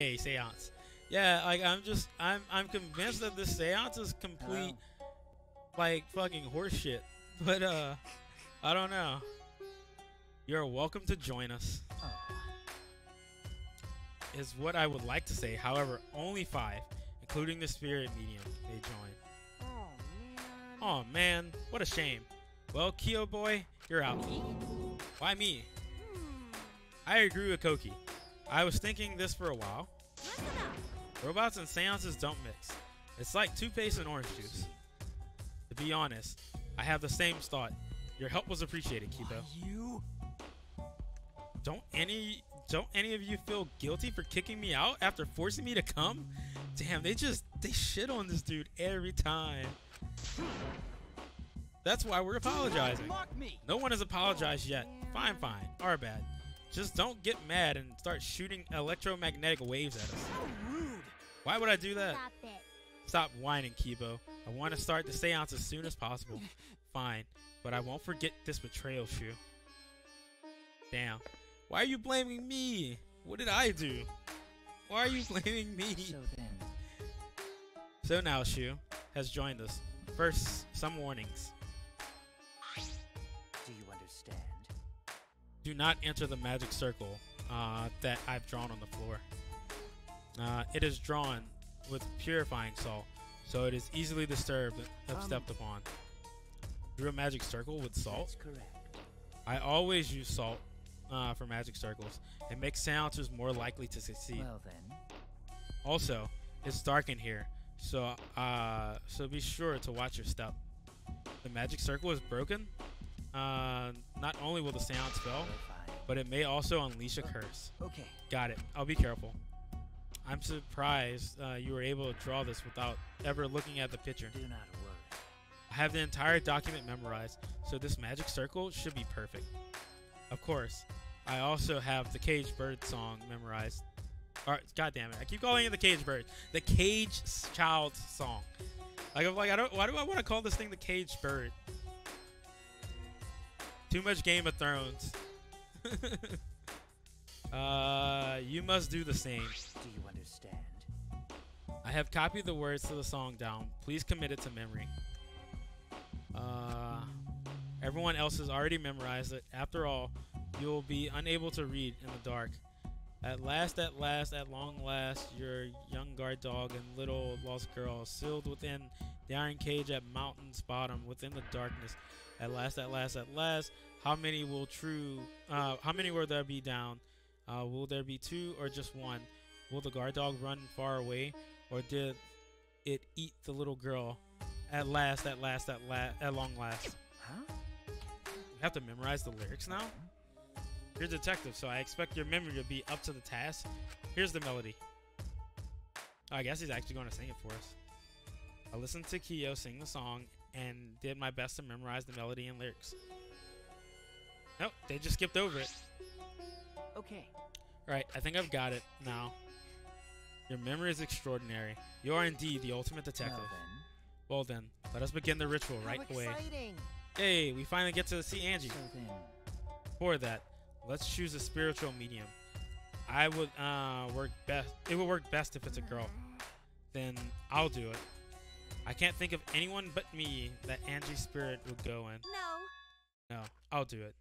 a seance. Yeah, like I'm convinced that this seance is complete like fucking horseshit. But I don't know. You're welcome to join us. Is what I would like to say. However, only 5, including the spirit medium, they join. Oh man, what a shame. Well, Kyo boy, you're out. Why me? I agree with Koki. I was thinking this for a while. Robots and seances don't mix. It's like toothpaste and orange juice. To be honest, I have the same thought. Your help was appreciated, Kibo. You? Don't any of you feel guilty for kicking me out after forcing me to come? Damn, they shit on this dude every time. That's why we're apologizing. No one has apologized yet. Fine, fine. Our bad. Just don't get mad and start shooting electromagnetic waves at us. Why would I do that? Stop it. Stop whining, Kibo. I want to start the seance as soon as possible. Fine, but I won't forget this betrayal, Shu. Damn. Why are you blaming me? What did I do? Why are you blaming me? So now Shu has joined us. First, some warnings. Do you understand? Do not enter the magic circle that I've drawn on the floor. It is drawn with purifying salt, so it is easily disturbed if stepped upon. Drew a magic circle with salt? That's correct. I always use salt for magic circles. It makes seancers more likely to succeed. Well then. Also, it's dark in here, so be sure to watch your step. The magic circle is broken. Not only will the seance fail, but it may also unleash a curse. Okay. Got it. I'll be careful. I'm surprised you were able to draw this without ever looking at the picture. Do not worry. I have the entire document memorized, so this magic circle should be perfect. Of course, I also have the Caged Bird song memorized. God damn it! I keep calling it the Caged Bird. The Caged Child song. Why do I want to call this thing the Caged Bird? Too much Game of Thrones. You must do the same. Do you understand? I have copied the words to the song down. Please commit it to memory. Everyone else has already memorized it. After all, you will be unable to read in the dark. At last, at long last, your young guard dog and little lost girl, sealed within the iron cage at mountain's bottom, within the darkness. At last, how many will there be down? Will there be 2 or just 1? Will the guard dog run far away, or did it eat the little girl? At long last. Huh? You have to memorize the lyrics now? You're a detective, so I expect your memory to be up to the task. Here's the melody. Oh, I guess he's actually going to sing it for us. I listened to Kyo sing the song and did my best to memorize the melody and lyrics. Nope, they just skipped over it. Okay. Right, I think I've got it now. Your memory is extraordinary. You are indeed the ultimate detective. Well then, let us begin the ritual right away. Hey, we finally get to see Angie. So then. For that, let's choose a spiritual medium. I would work best. It would work best if it's a girl. Then I'll do it. I can't think of anyone but me that Angie's spirit would go in. No. No, I'll do it.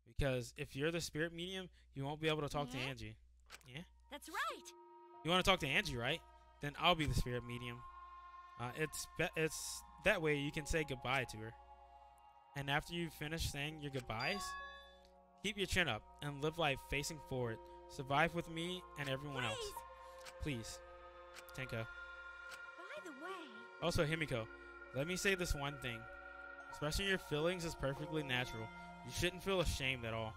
Because if you're the spirit medium, you won't be able to talk to Angie. Yeah? That's right. You want to talk to Angie, right? Then I'll be the spirit medium. It's that way you can say goodbye to her. And after you finish saying your goodbyes, keep your chin up and live life facing forward. Survive with me and everyone else. Please. Tenko. By the way. Also, Himiko, let me say this one thing. Expressing your feelings is perfectly natural. You shouldn't feel ashamed at all.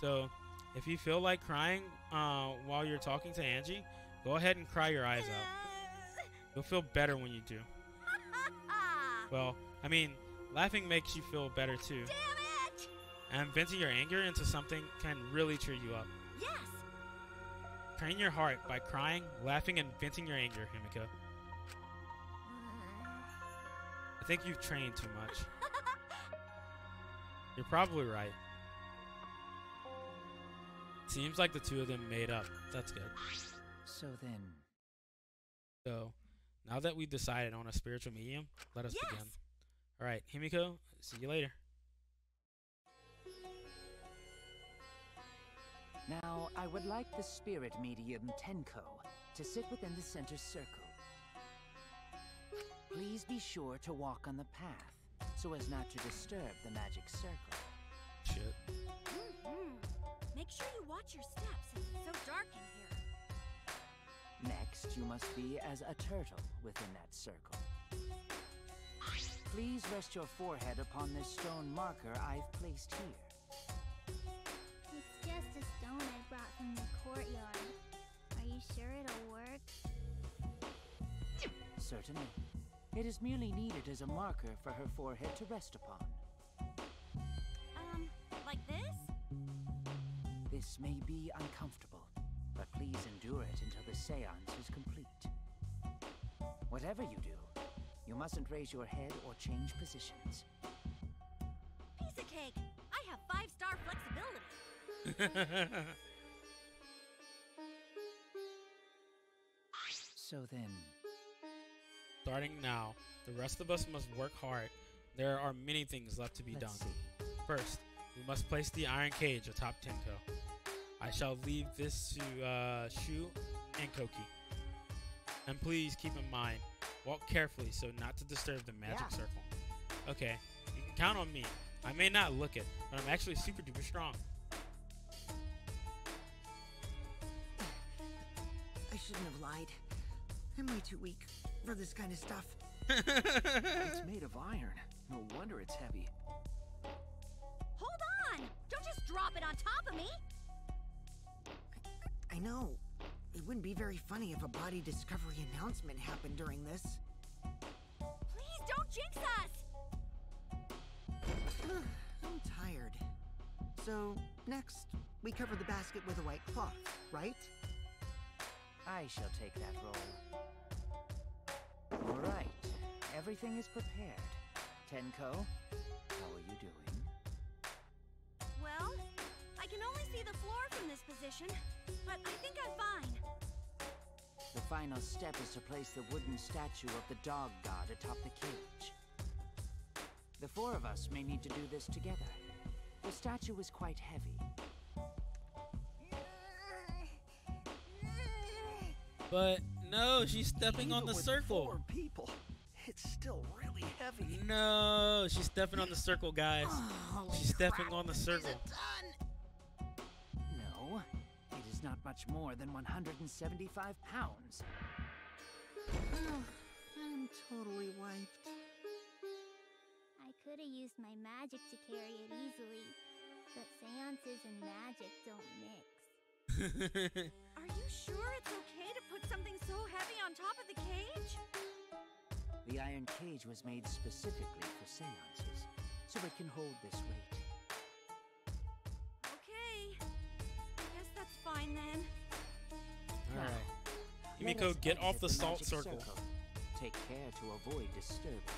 So, if you feel like crying while you're talking to Angie, go ahead and cry your eyes out. You'll feel better when you do. Well, I mean, laughing makes you feel better too. Damn it! And venting your anger into something can really cheer you up. Yes. Train your heart by crying, laughing, and venting your anger, Himiko. I think you've trained too much. You're probably right. Seems like the two of them made up. That's good. So then, So, now that we've decided on a spiritual medium, let us Yes. begin. All right, Himiko, see you later. now I would like the spirit medium Tenko to sit within the center circle. Please be sure to walk on the path so as not to disturb the magic circle. Shit. Make sure you watch your steps since it's so dark in here. Next, you must be as a turtle within that circle. Please rest your forehead upon this stone marker I've placed here. It's just a stone I brought from the courtyard. Are you sure it'll work? Certainly. It is merely needed as a marker for her forehead to rest upon. Like this? This may be uncomfortable, but please endure it until the seance is complete. Whatever you do, you mustn't raise your head or change positions. Piece of cake. I have 5-star flexibility. So then, Starting now, the rest of us must work hard. There are many things left to be let's done. see. First, we must place the iron cage atop Tenko. I shall leave this to Shu and Koki. And please keep in mind, walk carefully so not to disturb the magic Yeah. circle. Okay, you can count on me. I may not look it, but I'm actually super duper strong. I shouldn't have lied. I'm way too weak for this kind of stuff. It's made of iron. No wonder it's heavy. Hold on! Don't just drop it on top of me! I know. It wouldn't be very funny if a body discovery announcement happened during this. Please don't jinx us! I'm tired. So, next, we cover the basket with a white cloth, right? I shall take that role. All right. Everything is prepared. Tenko, how are you doing? Well, I can only see the floor from this position, but I think I'm fine. The final step is to place the wooden statue of the dog god atop the cage. The 4 of us may need to do this together. The statue is quite heavy. But no, she's stepping on the Even with circle. 4 people, it's still really heavy. No, she's stepping on the circle, guys. Holy She's stepping crap, on the this circle. isn't done. No, it is not much more than 175 pounds. I'm totally wiped. I could have used my magic to carry it easily, but seances and magic don't mix. Are you sure it's okay to put something so heavy on top of the cage? The iron cage was made specifically for seances, so it can hold this weight. Okay. I guess that's fine then. All right. Let Himiko, us get off exit the salt magic circle. Take care to avoid disturbing it.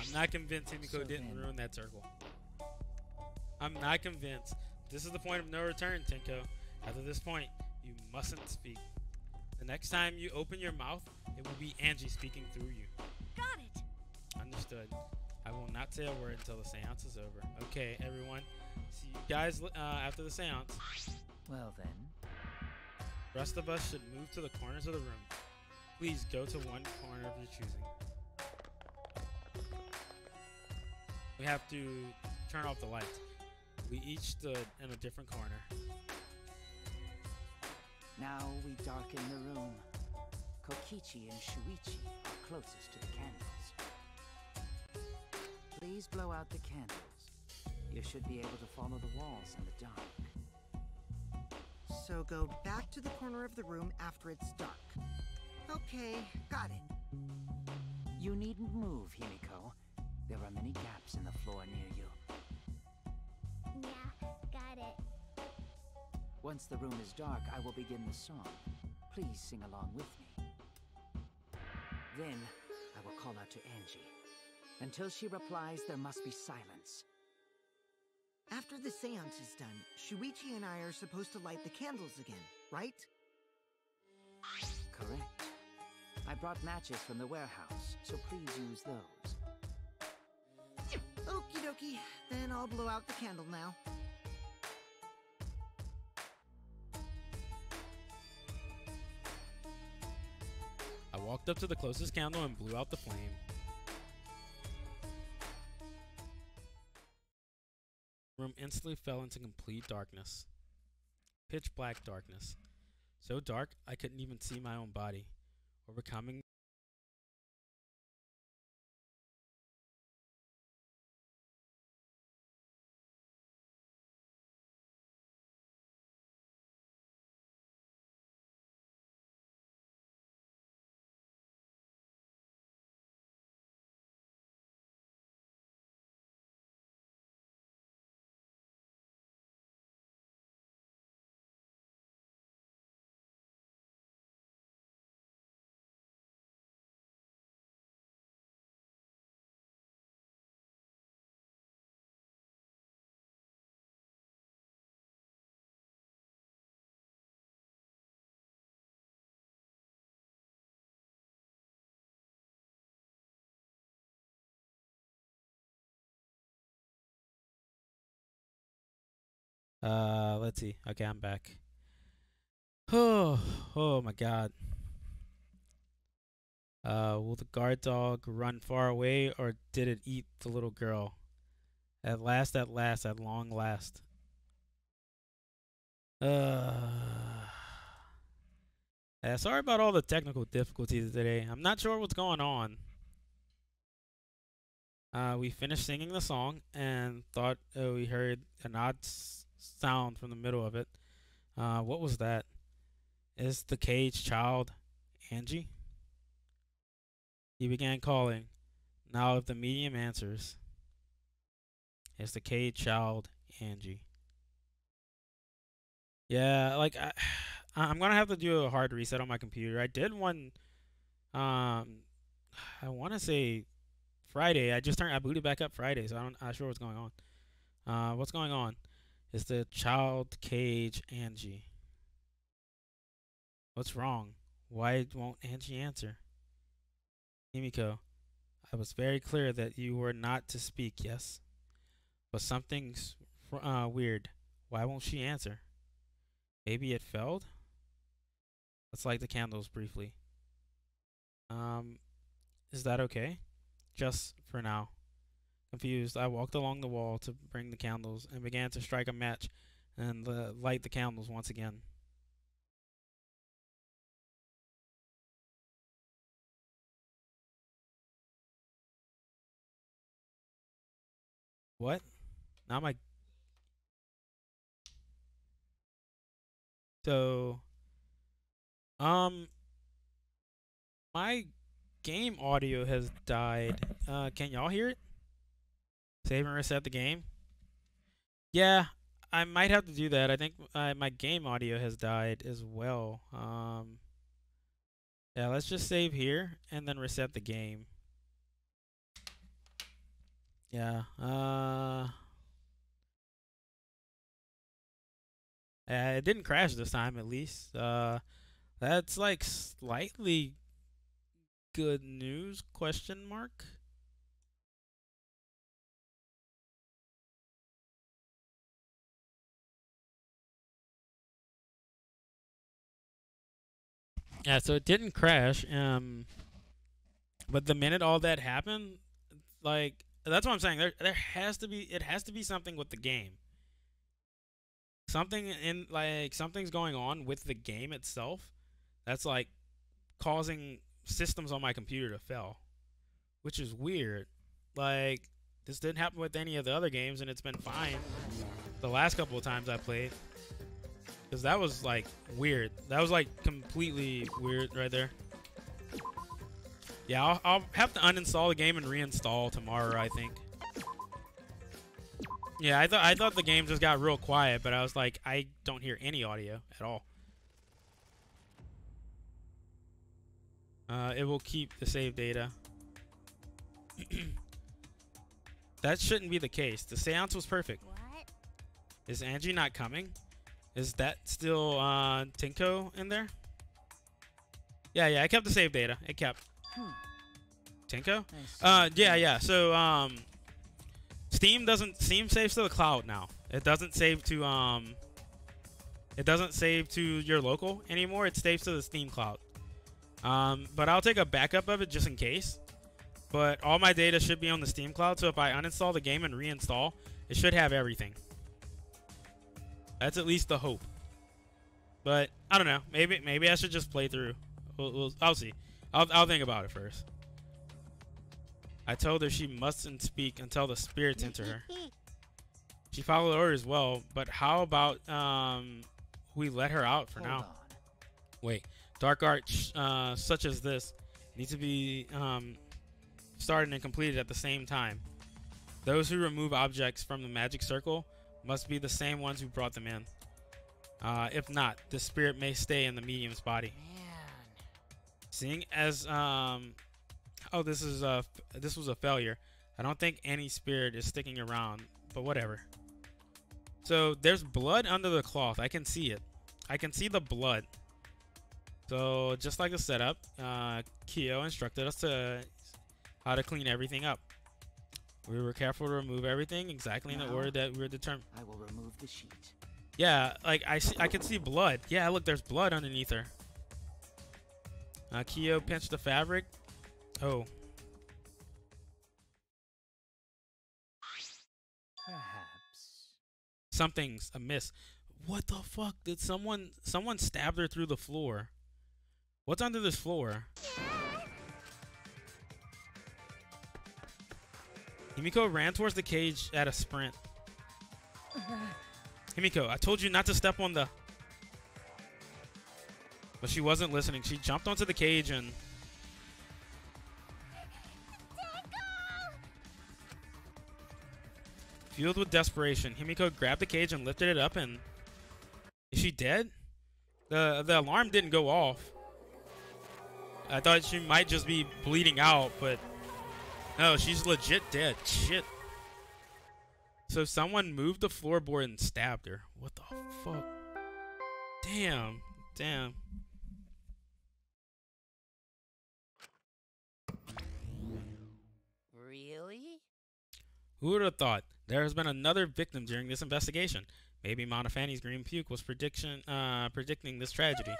I'm not convinced Himiko So didn't then- ruin that circle. I'm not convinced. This is the point of no return, Tenko. After this point, you mustn't speak. The next time you open your mouth, it will be Angie speaking through you. Got it. Understood. I will not say a word until the seance is over. Okay, everyone. See you guys after the seance. Well then, The rest of us should move to the corners of the room. Please go to one corner of your choosing. We have to turn off the lights. We each stood in a different corner. now we darken the room. Kokichi and Shuichi are closest to the candles. Please blow out the candles. You should be able to follow the walls in the dark. So go back to the corner of the room after it's dark. Okay, got it. You needn't move, Himiko. There are many gaps in the floor near you. Yeah, got it. Once the room is dark, I will begin the song. Please sing along with me. Then, I will call out to Angie. Until she replies, there must be silence. After the seance is done, Shuichi and I are supposed to light the candles again, right? Correct. I brought matches from the warehouse, so please use those. Okie dokie. Then I'll blow out the candle now. I walked up to the closest candle and blew out the flame. The room instantly fell into complete darkness. Pitch black darkness. So dark, I couldn't even see my own body. Overcoming let's see. Okay, I'm back. Oh my god. Will the guard dog run far away or did it eat the little girl? At last, at long last. Yeah, sorry about all the technical difficulties today. I'm not sure what's going on. We finished singing the song and thought we heard an odd sound from the middle of it. What was that? Is the cage child Angie? He began calling. Now, if the medium answers, is the cage child Angie? Yeah, like I'm gonna have to do a hard reset on my computer. I did one. I want to say Friday. I booted back up Friday, so I'm not sure what's going on. What's going on? Is the child cage Angie? What's wrong? Why won't Angie answer? Himiko, I was very clear that you were not to speak, yes? But something's weird. Why won't she answer? Maybe it failed? Let's light the candles briefly. Is that okay? Just for now. Confused, I walked along the wall to bring the candles and began to strike a match and light the candles once again. What? Now my... So... My game audio has died. Can y'all hear it? Save and reset the game? Yeah, I might have to do that. I think my game audio has died as well. Yeah, let's just save here and then reset the game. Yeah, it didn't crash this time at least. That's like slightly good news, question mark? Yeah, so it didn't crash. But the minute all that happened, like that's what I'm saying. There has to be it has to be something with the game. Something's going on with the game itself that's like causing systems on my computer to fail, which is weird. Like this didn't happen with any of the other games and it's been fine the last couple of times I played. Because that was like weird. That was like completely weird right there. Yeah, I'll have to uninstall the game and reinstall tomorrow, I think. Yeah, I thought the game just got real quiet, but I was like, I don't hear any audio at all. It will keep the save data. That shouldn't be the case. The seance was perfect. What? Is Angie not coming? Is that still Tinko in there? Yeah, I kept the save data. It kept. Tinko? Yeah. So Steam saves to the cloud now. It doesn't save to your local anymore. It saves to the Steam cloud. But I'll take a backup of it just in case. But all my data should be on the Steam cloud, so if I uninstall the game and reinstall, it should have everything. That's at least the hope. But I don't know. Maybe I should just play through. I'll see. I'll think about it first. I told her she mustn't speak until the spirits enter her. She followed orders well, but how about we let her out for now? Wait, dark arts such as this need to be started and completed at the same time. Those who remove objects from the magic circle must be the same ones who brought them in. If not, the spirit may stay in the medium's body. Seeing as this was a failure. I don't think any spirit is sticking around, but whatever. So there's blood under the cloth. I can see it. I can see the blood. So just like the setup, Kyo instructed us how to clean everything up. We were careful to remove everything exactly in the order that we were determined. I will remove the sheet. Yeah, like I can see blood. Yeah, look, there's blood underneath her. Kyo pinched the fabric. Oh. Perhaps. Something's amiss. What the fuck? Did someone stabbed her through the floor? What's under this floor? Himiko ran towards the cage at a sprint. Himiko, I told you not to step on the... But she wasn't listening. She jumped onto the cage and... Fueled with desperation, Himiko grabbed the cage and lifted it up and... Is she dead? The alarm didn't go off. I thought she might just be bleeding out, but... No, she's legit dead. Shit. So someone moved the floorboard and stabbed her. What the fuck? Damn. Really? Who would have thought? There has been another victim during this investigation. Maybe Monofanny's green puke was predicting this tragedy.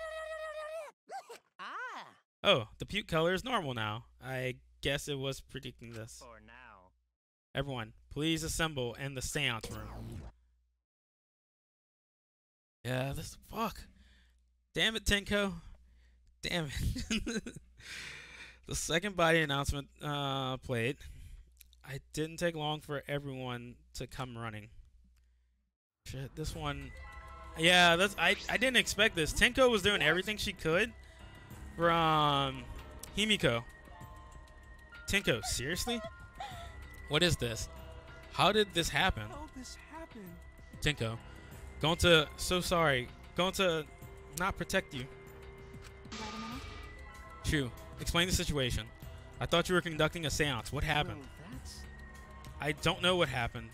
Oh, the puke color is normal now. I guess it was predicting this. For now. Everyone, please assemble in the seance room. Yeah, this fuck. Damn it, Tenko. Damn it. The second body announcement played. I didn't take long for everyone to come running. Shit, this one. Yeah, I didn't expect this. Tenko was doing everything she could from Himiko. Tenko, seriously? What is this? How did this happen? Tenko, so sorry. Going to not protect you. Shu, explain the situation. I thought you were conducting a seance. What happened? I don't know what happened.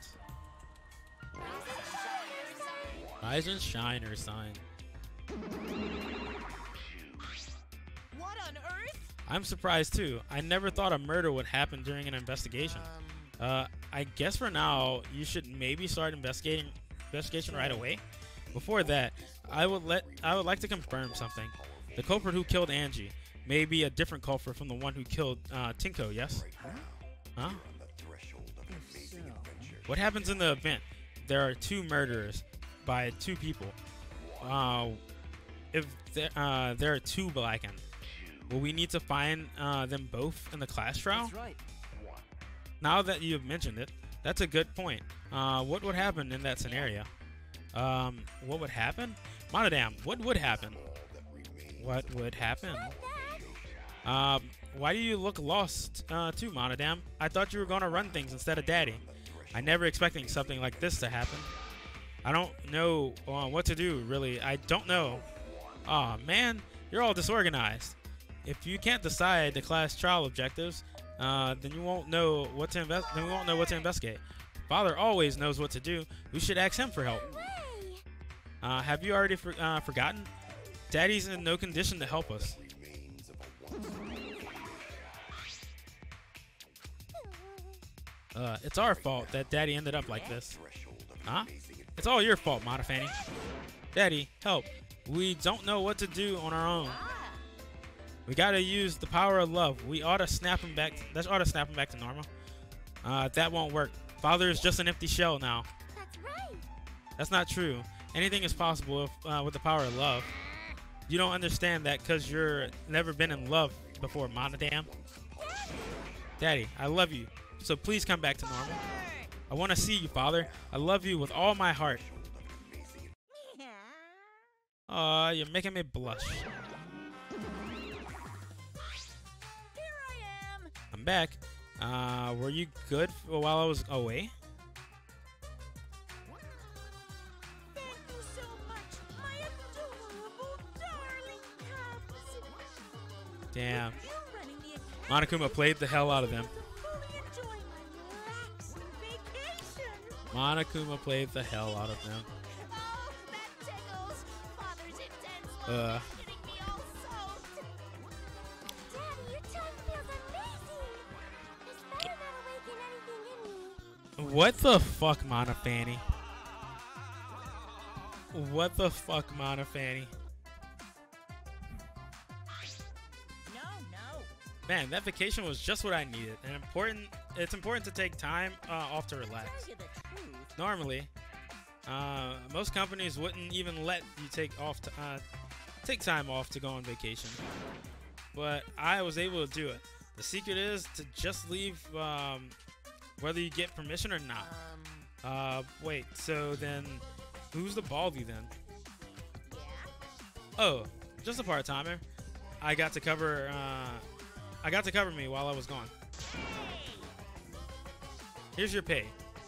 Rise and shine or sign. What on earth? I'm surprised too. I never thought a murder would happen during an investigation. I guess for now you should maybe start investigation right away. Before that, I would like to confirm something. The culprit who killed Angie may be a different culprit from the one who killed Tinko, yes? Huh? What happens in the event? There are two murderers by two people. If there are two Blackened, will we need to find them both in the class trial? That's right. Now that you have mentioned it, that's a good point. What would happen in that scenario? What would happen? Monodam, what would happen? What would happen? Why do you look lost too, Monodam? I thought you were going to run things instead of Daddy. I never expecting something like this to happen. I don't know what to do, really. I don't know. Aw, man, you're all disorganized. If you can't decide the class trial objectives, then you won't know what to investigate. Father always knows what to do. We should ask him for help. Hooray! Have you already forgotten? Daddy's in no condition to help us. It's our fault that Daddy ended up like this. Huh? It's all your fault, Montefanny. Daddy, help. We don't know what to do on our own. We gotta use the power of love. We ought to snap him back. That ought to snap him back to normal. That won't work. Father is just an empty shell now. That's right. That's not true. Anything is possible if, with the power of love. You don't understand that because you're never been in love before, Monodam. Daddy, I love you. So please come back to normal. I want to see you, Father. I love you with all my heart. Aw, you're making me blush. Here I am. I'm back. Were you good while I was away? Thank you so much, my adorable darling cubs. Damn. You're running the academy. Monokuma played the hell out of them. Fully enjoy my relaxing vacation. Monokuma played the hell out of them. Oh, that tickles. Father's intense love is getting me all soaked. Daddy, your tongue feels amazing. This better not awaken anything in me. What the fuck, Monofanny? What the fuck, Monofanny? No. Man, that vacation was just what I needed. And it's important to take time off to relax. Tell you the truth. Normally, most companies wouldn't even let you take time off to go on vacation. But I was able to do it. The secret is to just leave, whether you get permission or not. Wait. So then, who's the baldy then? Yeah. Oh, just a part-timer. I got to cover me while I was gone. Here's your pay.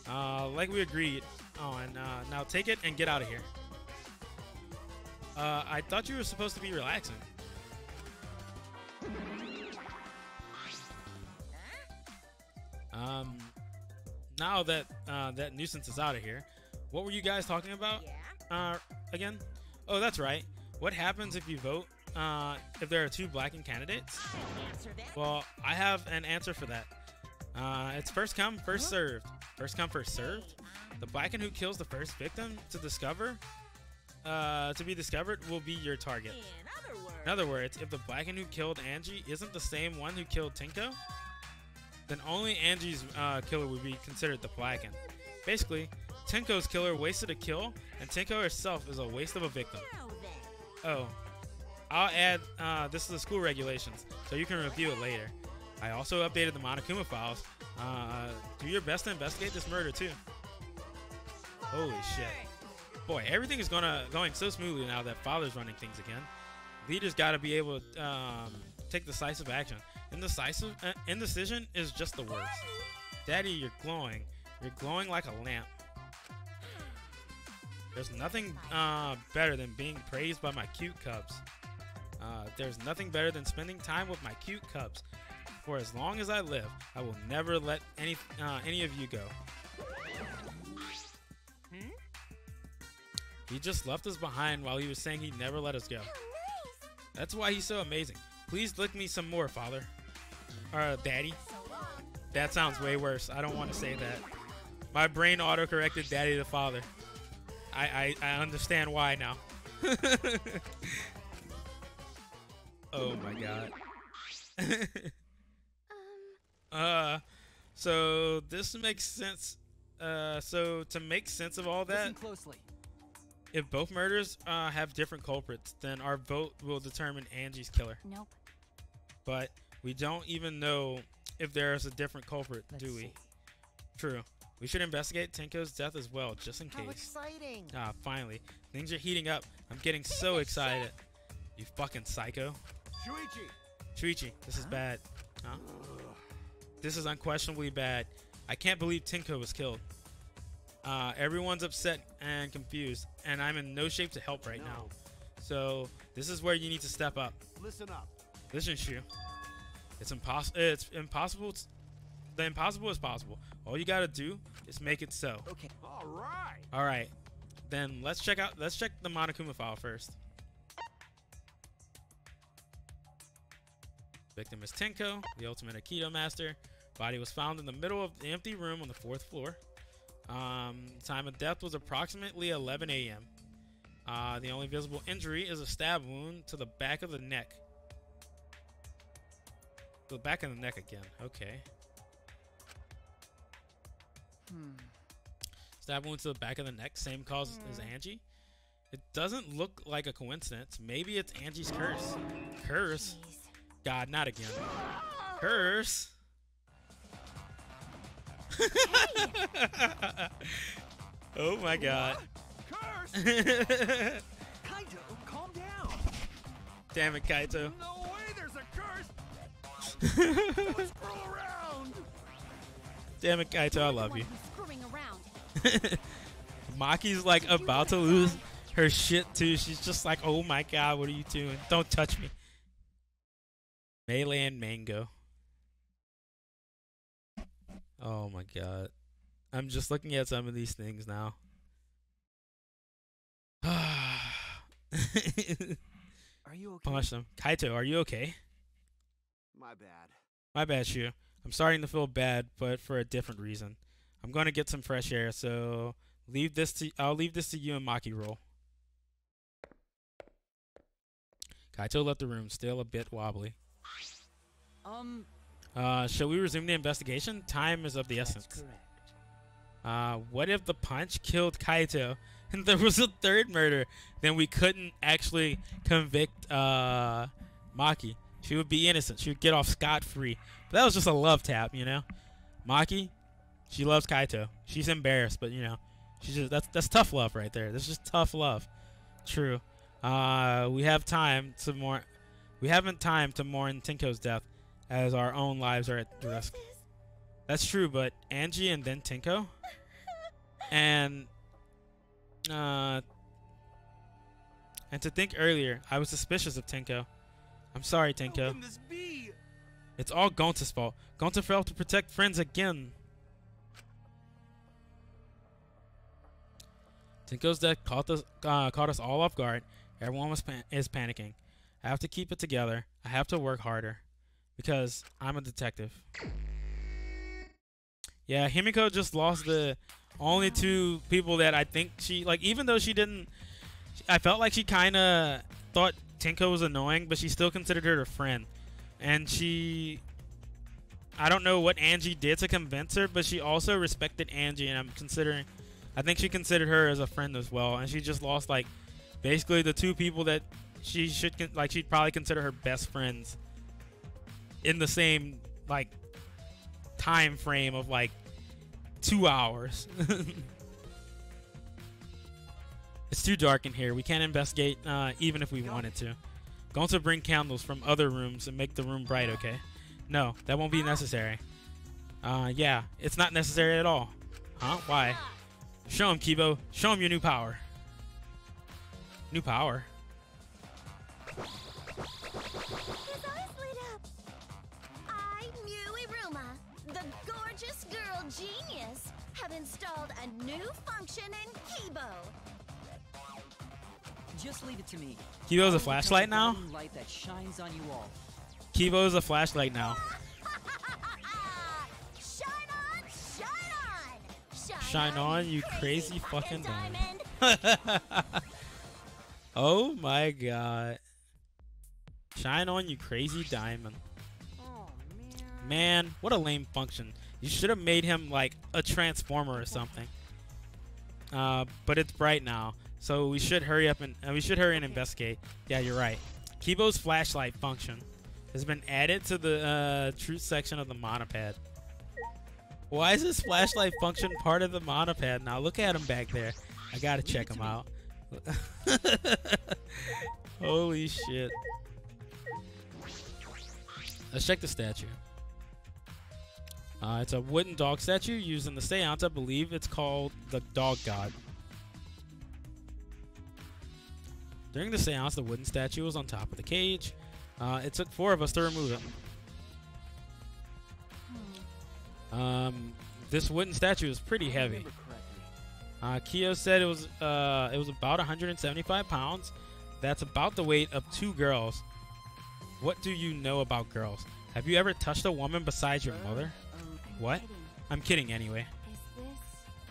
Like we agreed on. Now take it and get out of here. I thought you were supposed to be relaxing. Now that that nuisance is out of here, what were you guys talking about? Yeah. Again? Oh, that's right. What happens if you vote? If there are two blackened candidates? Answer that. Well, I have an answer for that. It's first come, first served. First come, first served. The blacken who kills the first victim to be discovered will be your target. In other words, if the blacken who killed Angie isn't the same one who killed Tinko, then only Angie's killer would be considered the blacken. Basically, Tinko's killer wasted a kill, and Tinko herself is a waste of a victim. Now then. Oh, I'll add this to the school regulations, so you can review it later. I also updated the Monokuma files. Do your best to investigate this murder too. Holy shit. Boy, everything is going so smoothly now that Father's running things again. Leaders gotta be able to take decisive action. Indecision is just the worst. Daddy, you're glowing. You're glowing like a lamp. There's nothing better than being praised by my cute cubs. There's nothing better than spending time with my cute cubs. For as long as I live, I will never let any of you go. He just left us behind while he was saying he'd never let us go. That's why he's so amazing. Please lick me some more, Father. Or Daddy. That sounds way worse. I don't want to say that. My brain auto-corrected Daddy to Father. I understand why now. Oh my god. So this makes sense. So to make sense of all that, Listen closely. if both murders have different culprits, then our vote will determine Angie's killer. Nope. But we don't even know if there's a different culprit, Let's do we? see. True. We should investigate Tinko's death as well, just in How case. exciting! Ah, finally. Things are heating up. I'm getting so excited. You fucking psycho. Shuichi, this is bad. Huh? This is unquestionably bad. I can't believe Tinko was killed. Everyone's upset and confused, and I'm in no shape to help right now. So this is where you need to step up. Listen up. Listen, Shu. It's impossible. the impossible is possible. All you gotta do is make it so. Okay. All right. All right. Then let's check the Monokuma file first. Victim is Tenko, the ultimate Aikido master. Body was found in the middle of the empty room on the 4th floor. Time of death was approximately 11 a.m. The only visible injury is a stab wound to the back of the neck. The back of the neck again. Okay. Stab wound to the back of the neck. Same cause as Angie. It doesn't look like a coincidence. Maybe it's Angie's curse. Curse? God, not again. Curse? Oh my God. Curse! Kaito, calm down. Damn it, Kaito. No way, there's a curse! Don't screw around! Damn it, Kaito, I love you. Screwing around. Maki's like about to lose her shit too. She's just like, oh my God, what are you doing? Don't touch me. Melee and Mango. Oh my God. I'm just looking at some of these things now. Are you okay? Punish them. Kaito, are you okay? My bad. My bad, Shu. I'm starting to feel bad, but for a different reason. I'm going to get some fresh air, so I'll leave this to you and Maki roll. Kaito left the room, still a bit wobbly. Shall we resume the investigation? Time is of the essence. That's correct. What if the punch killed Kaito and there was a third murder? Then we couldn't actually convict Maki. She would be innocent. She would get off scot-free. But that was just a love tap, you know? Maki, she loves Kaito. She's embarrassed, but you know, she's just that's tough love right there. That's just tough love. True. We haven't time to mourn Tenko's death, as our own lives are at risk. That's true, but Angie and then Tenko? And to think earlier, I was suspicious of Tenko. I'm sorry, How Tenko. can this be? It's all Gonta's fault. Gonta failed to protect friends again. Tenko's death caught us all off guard. Everyone is panicking. I have to keep it together. I have to work harder. Because I'm a detective. Yeah, Himiko just lost the only two people that I think she, like, even though she didn't, I felt like she kind of thought Tenko was annoying, but she still considered her a friend. And I don't know what Angie did to convince her, but she also respected Angie, and I think she considered her as a friend as well. And she just lost, like, basically the two people that she'd probably consider her best friends in the same, like, time frame of, like, 2 hours. It's too dark in here. We can't investigate even if we wanted to. Going to bring candles from other rooms and make the room bright, okay? No, that won't be necessary. Yeah, it's not necessary at all. Huh? Why? Show him, Kibo. Show him your new power. New power? His eyes lit up. I, Muiruma, the gorgeous girl genius, have installed a new function in Kibo. Just leave it to me. Kibo's a flashlight now? Light that shines on you all. Kibo's a flashlight now. Shine on, shine on. Shine on, you crazy fucking diamond. Oh my god. Shine on, you crazy diamond. Oh, Man, what a lame function. You should have made him like a transformer or something. But it's bright now, so we should hurry up and investigate. Yeah, you're right. Kibo's flashlight function has been added to the truth section of the monopad. Why is this flashlight function part of the monopad now? Look at him back there. I gotta check him out. Holy shit. Let's check the statue. It's a wooden dog statue used in the seance. I believe it's called the Dog God. During the seance, the wooden statue was on top of the cage. It took 4 of us to remove it. This wooden statue is pretty heavy. Kyo said it was about 175 pounds. That's about the weight of 2 girls. What do you know about girls? Have you ever touched a woman besides your mother? What? I'm kidding anyway.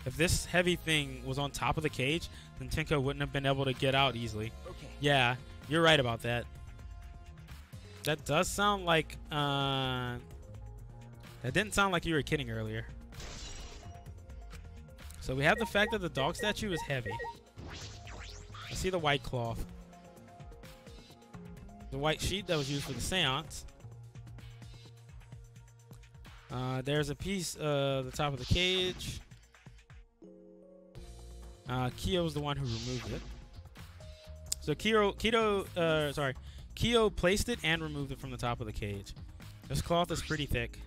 If this heavy thing was on top of the cage, then Tinko wouldn't have been able to get out easily. Okay. Yeah, you're right about that. That does sound like, that didn't sound like you were kidding earlier. So we have the fact that the dog statue is heavy. I see the white cloth. The white sheet that was used for the seance. There's a piece of the top of the cage. Kyo's the one who removed it. So Kyo placed it and removed it from the top of the cage. This cloth is pretty thick.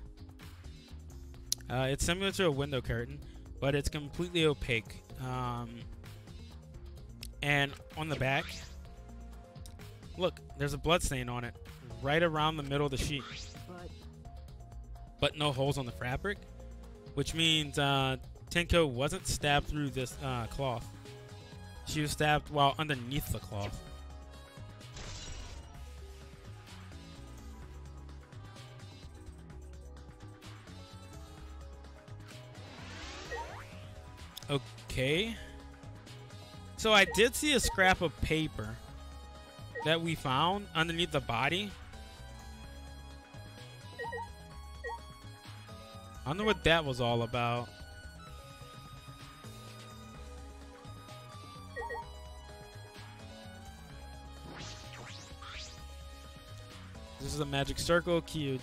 It's similar to a window curtain, but it's completely opaque. And on the back, look, there's a blood stain on it, right around the middle of the sheet. But no holes on the fabric, which means Tinko wasn't stabbed through this cloth. She was stabbed while underneath the cloth. Okay. So I did see a scrap of paper that we found underneath the body. I wonder what that was all about. This is a magic circle Kyo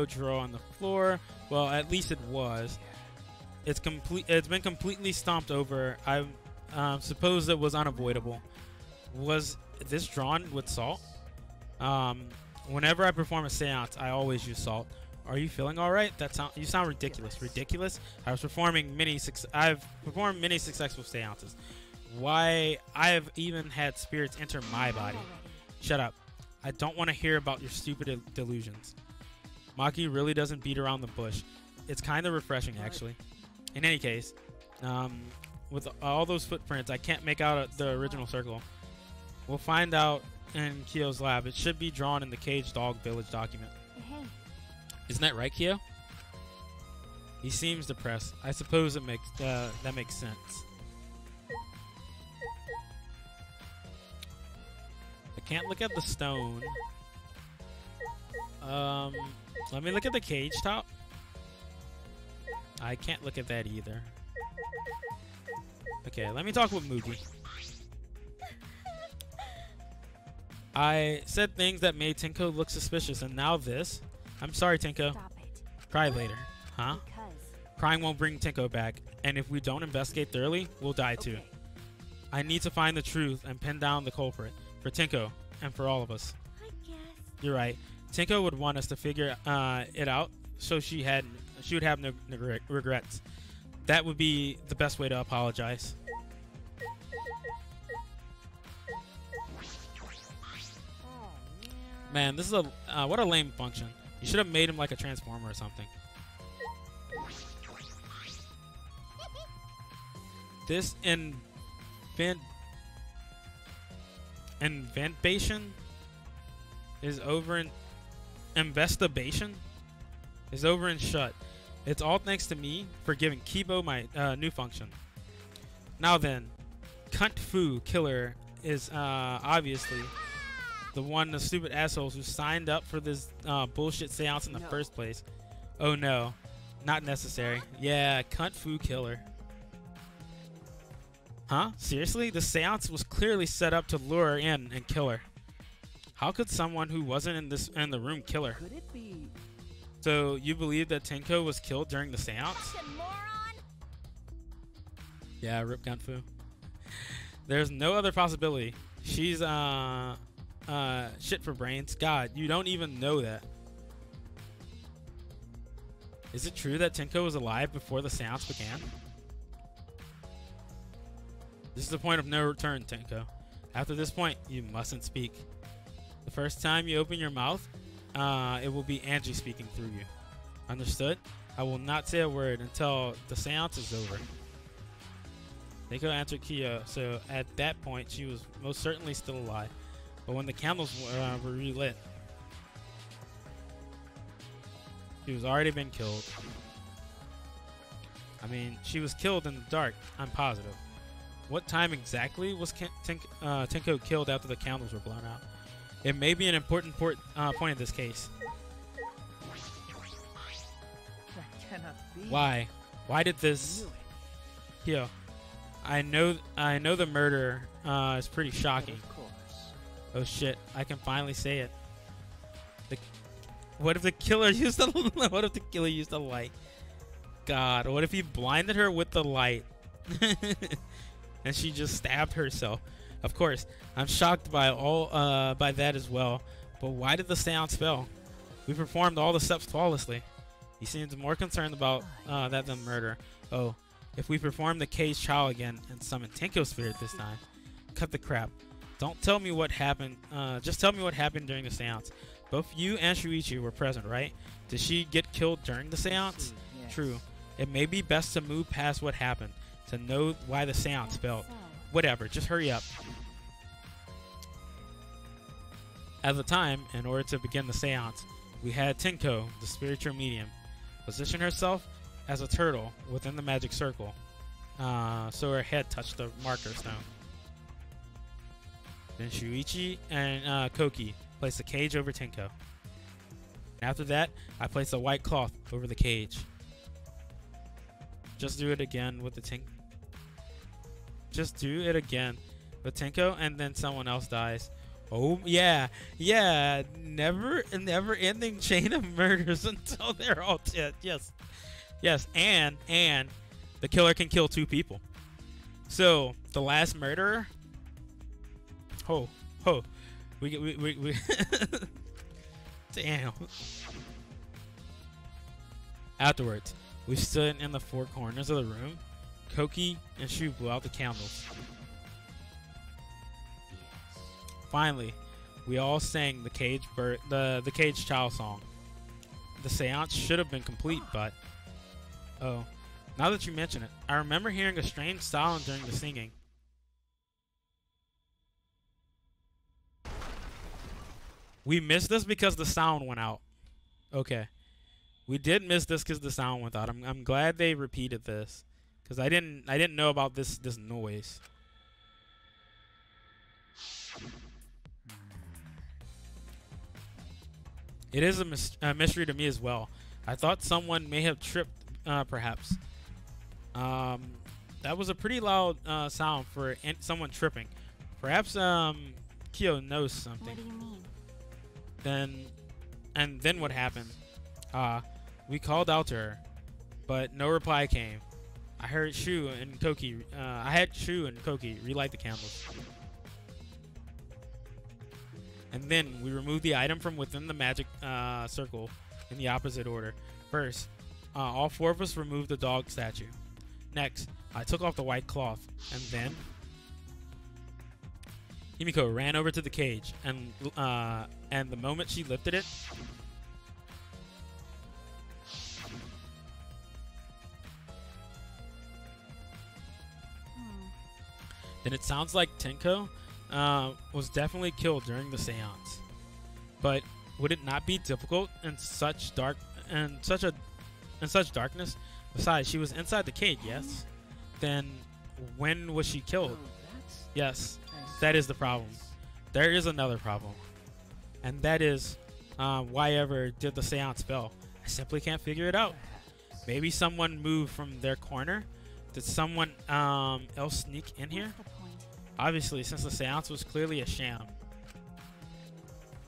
drew on the floor. Well, at least it was. It's been completely stomped over. I suppose it was unavoidable. Was this drawn with salt? Whenever I perform a seance, I always use salt. Are you feeling all right? You sound ridiculous. Ridiculous? I've performed many successful seances. Why, I've even had spirits enter my body. Shut up. I don't want to hear about your stupid delusions. Maki really doesn't beat around the bush. It's kind of refreshing, actually. In any case, with all those footprints, I can't make out the original circle. We'll find out in Kyo's lab. It should be drawn in the Cage Dog Village document. Isn't that right, Kyo? He seems depressed. I suppose that makes sense. I can't look at the stone. Let me look at the cage top. I can't look at that either. Okay, let me talk with Mugi. I said things that made Tinko look suspicious, and now this. I'm sorry, Tinko. Stop it. Cry later. Huh? Because. Crying won't bring Tinko back, and if we don't investigate thoroughly, we'll die too. Okay. I need to find the truth and pin down the culprit. For Tinko, and for all of us. I guess. You're right. Tinko would want us to figure it out, so she would have no regrets. That would be the best way to apologize. Man, this is what a lame function. You should have made him like a transformer or something. This investigation is over and shut. It's all thanks to me for giving Kibo my new function. Now then, Cunt Fu Killer is obviously the stupid assholes who signed up for this bullshit seance in the first place. Oh no, not necessary. Yeah, Cunt Fu Killer. Huh? Seriously? The seance was clearly set up to lure her in and kill her. How could someone who wasn't in the room kill her? Could it be? So you believe that Tinko was killed during the seance? Yeah, rip Cunt Fu. There's no other possibility. She's shit for brains. God, you don't even know that. Is it true that Tinko was alive before the seance began? This is the point of no return, Tinko. After this point, you mustn't speak. The first time you open your mouth, it will be Angie speaking through you. Understood? I will not say a word until the seance is over. Tenko answered Kyo, so at that point she was most certainly still alive. But when the candles were relit, she was already been killed. I mean, she was killed in the dark, I'm positive. What time exactly was Tenko killed after the candles were blown out? It may be an important point in this case. That cannot be. Why? Why did this? Kyo, I know the murder is pretty shocking. Of course. Oh shit! I can finally say it. What if the killer used the What if the killer used the light? God, what if he blinded her with the light, and she just stabbed herself? Of course, I'm shocked by that as well. But why did the seance fail? We performed all the steps flawlessly. He seems more concerned about that than murder. Oh, if we perform the cage trial again and summon Tenko's spirit this time, cut the crap. Don't tell me what happened. Just tell me what happened during the seance. Both you and Shuichi were present, right? Did she get killed during the seance? Yes. True. It may be best to move past what happened, to know why the seance failed. Whatever, just hurry up. At the time, in order to begin the seance, we had Tenko, the spiritual medium, position herself as a turtle within the magic circle, so her head touched the marker stone. Then Shuichi and Koki placed the cage over Tenko. After that, I placed a white cloth over the cage. Just do it again with the Just do it again with Tenko, and then someone else dies. Oh yeah, never ending chain of murders until they're all dead. Yes, and the killer can kill 2 people. So the last murderer. We damn. Afterwards, we stood in the 4 corners of the room. Koki and Shu blew out the candles. Finally, we all sang the cage child song. The seance should have been complete, but oh, now that you mention it, I remember hearing a strange sound during the singing. We missed this because the sound went out. Okay. We did miss this because the sound went out. I'm glad they repeated this, because I didn't know about this noise. It is a mystery to me as well. I thought someone may have tripped, perhaps. That was a pretty loud sound for someone tripping. Perhaps Kyo knows something. What do you mean? Then what happened? We called out to her, but no reply came. I had Shu and Koki relight the candles. And then we removed the item from within the magic circle in the opposite order. First, all 4 of us removed the dog statue. Next, I took off the white cloth, and then Himiko ran over to the cage, and the moment she lifted it, then it sounds like Tenko was definitely killed during the seance. But would it not be difficult in such darkness? Besides, she was inside the cage, yes? Then when was she killed? Yes, that is the problem. There is another problem. And that is, why ever did the seance fail? I simply can't figure it out. Maybe someone moved from their corner? Did someone else sneak in here? Obviously, since the seance was clearly a sham.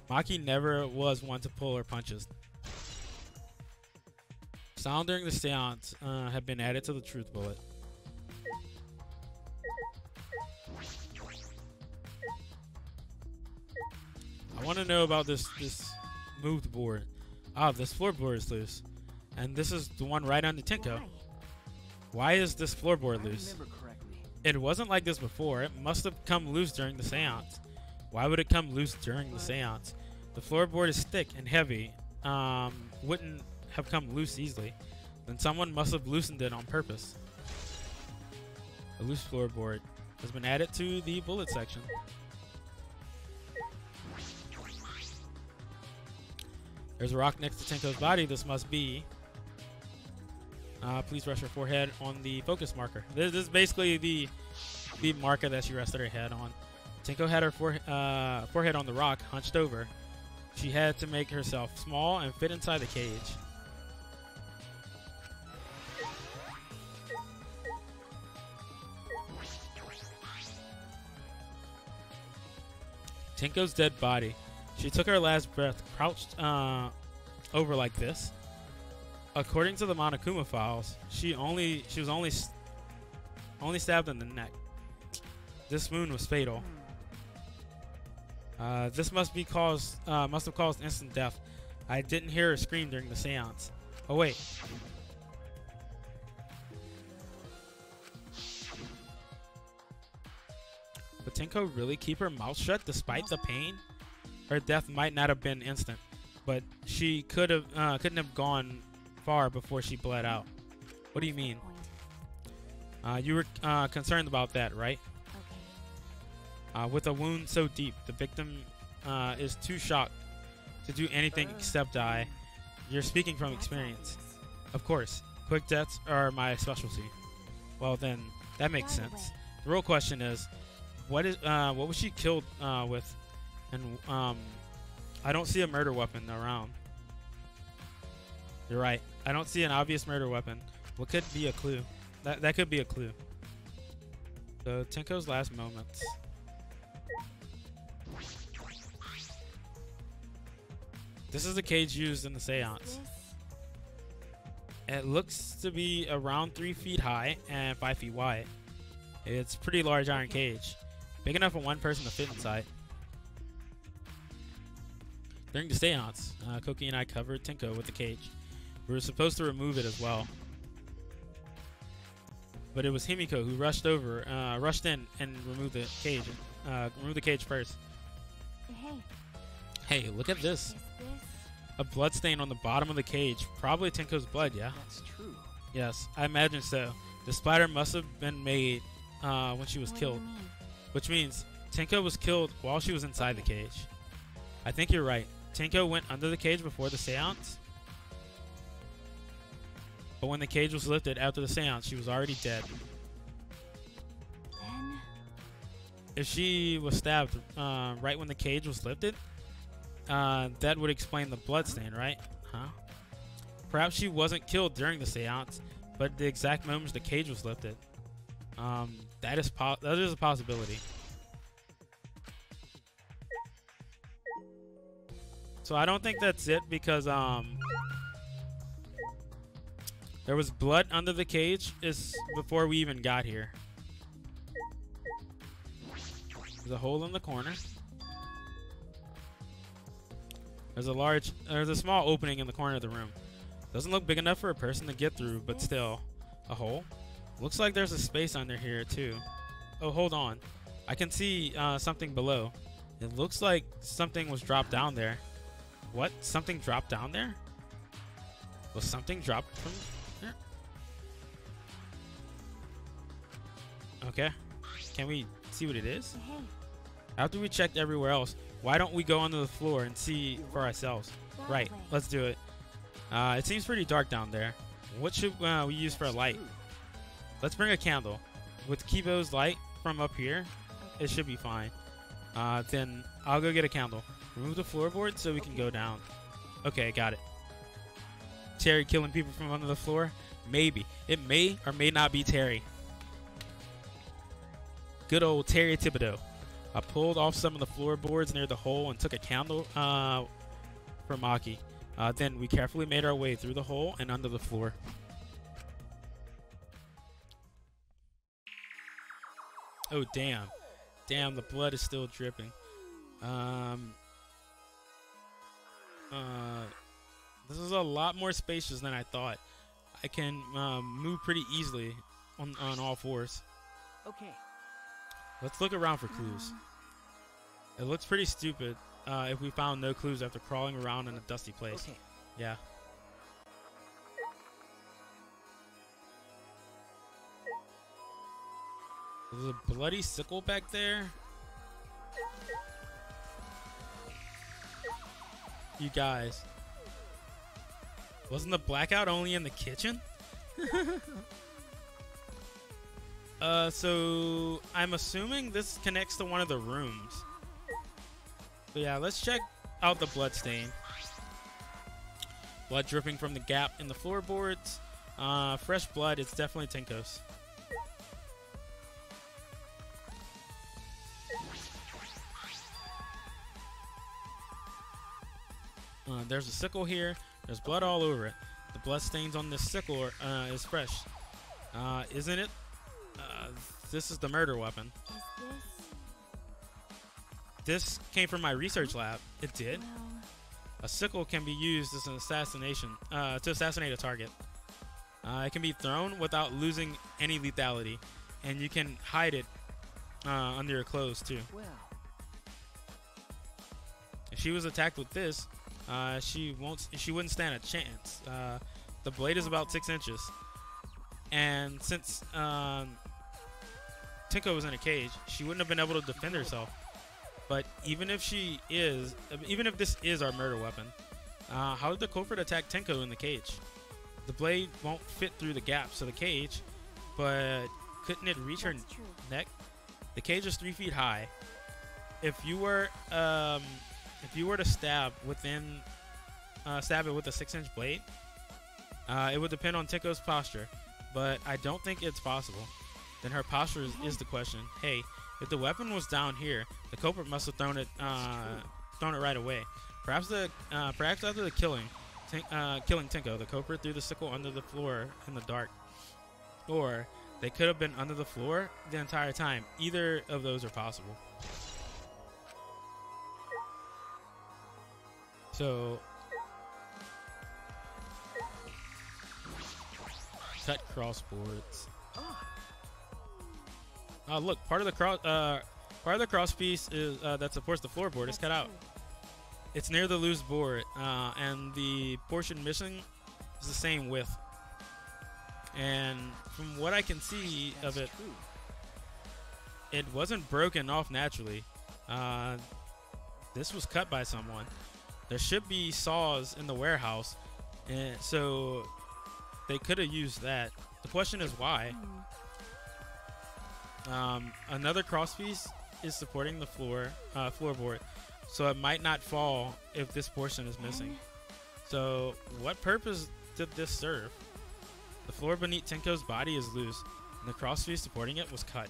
Maki never was one to pull her punches. Sound during the seance had been added to the truth bullet. I want to know about this moved board. Ah, this floorboard is loose. And this is the one right under Tenko. Why is this floorboard loose? It wasn't like this before. It must have come loose during the seance. Why would it come loose during the seance? The floorboard is thick and heavy. Wouldn't have come loose easily. Then someone must have loosened it on purpose. A loose floorboard has been added to the bullet section. There's a rock next to Tenko's body. This must be. Please rest her forehead on the focus marker. This is basically the marker that she rested her head on. Tenko had her forehead on the rock, hunched over. She had to make herself small and fit inside the cage. Tenko's dead body. She took her last breath, crouched over like this. According to the Monokuma files, she was only stabbed in the neck. This wound was fatal. This must have caused instant death. I didn't hear her scream during the seance. Oh wait. Would Tenko really keep her mouth shut despite the pain? Her death might not have been instant, but she couldn't have gone far before she bled out. What do you mean? You were concerned about that, right? With a wound so deep, the victim is too shocked to do anything except die. You're speaking from experience. Of course, quick deaths are my specialty. Well then, that makes sense. The real question is, what was she killed with? And I don't see a murder weapon around. You're right. I don't see an obvious murder weapon. What could be a clue? That could be a clue. So Tenko's last moments. This is the cage used in the seance. It looks to be around 3 feet high and 5 feet wide. It's a pretty large iron cage, big enough for one person to fit inside. During the seance, Koki and I covered Tenko with the cage. We were supposed to remove it as well, but it was Himiko who rushed in and removed the cage. Remove the cage first. Hey, look at this. A blood stain on the bottom of the cage. Probably Tenko's blood, yeah? That's true. Yes, I imagine so. The spider must have been made when she was killed, which means Tenko was killed while she was inside the cage. I think you're right. Tenko went under the cage before the seance, but when the cage was lifted after the seance, she was already dead. If she was stabbed right when the cage was lifted, that would explain the bloodstain, right? Huh? Perhaps she wasn't killed during the seance, but the exact moment the cage was lifted. That is a possibility. So I don't think that's it because there was blood under the cage before we even got here. There's a hole in the corner. There's a small opening in the corner of the room. Doesn't look big enough for a person to get through, but still, a hole. Looks like there's a space under here too. Oh, hold on. I can see something below. It looks like something was dropped down there. What? Something dropped down there? Was something dropped from there? Okay. Can we see what it is? After we checked everywhere else, why don't we go onto the floor and see for ourselves? Right, let's do it. It seems pretty dark down there. What should we use for a light? Let's bring a candle. With Kibo's light from up here, it should be fine. Then I'll go get a candle. Remove the floorboard so we can go down. Okay, got it. Terry killing people from under the floor? Maybe. It may or may not be Terry. Good old Terry Thibodeau. I pulled off some of the floorboards near the hole and took a candle for Maki. Then we carefully made our way through the hole and under the floor. Oh, damn. Damn, the blood is still dripping. This is a lot more spacious than I thought. I can move pretty easily on all fours. Okay. Let's look around for clues. It looks pretty stupid if we found no clues after crawling around in a dusty place. Okay. Yeah. There's a bloody sickle back there. You guys. Wasn't the blackout only in the kitchen? So I'm assuming this connects to one of the rooms. But yeah, let's check out the blood stain. Blood dripping from the gap in the floorboards. Fresh blood, it's definitely Tinko's. There's a sickle here. There's blood all over it. The blood stains on this sickle is fresh. Isn't it? This is the murder weapon. This came from my research lab. It did. A sickle can be used as an assassination to assassinate a target. It can be thrown without losing any lethality, and you can hide it under your clothes too. Well, If she was attacked with this, she wouldn't stand a chance. The blade is about 6 inches, and since Tinko was in a cage, she wouldn't have been able to defend herself. But even if this is our murder weapon, how did the culprit attack Tinko in the cage? The blade won't fit through the gaps of the cage, but couldn't it reach her neck? The cage is 3 feet high. If you were to stab it with a 6-inch blade, it would depend on Tinko's posture, but I don't think it's possible. Then her posture is the question. Hey, if the weapon was down here, the culprit must have thrown it right away. Perhaps after the killing Tinko, the culprit threw the sickle under the floor in the dark, or they could have been under the floor the entire time. Either of those are possible. So, cut crossboards. Look, part of the cross piece is that supports the floorboard is cut out. It's near the loose board, and the portion missing is the same width. And from what I can see of it, it wasn't broken off naturally. This was cut by someone. There should be saws in the warehouse, and so they could have used that. The question is why. Another crosspiece is supporting the floorboard, so it might not fall if this portion is missing. So what purpose did this serve? The floor beneath Tinko's body is loose, and the crosspiece supporting it was cut.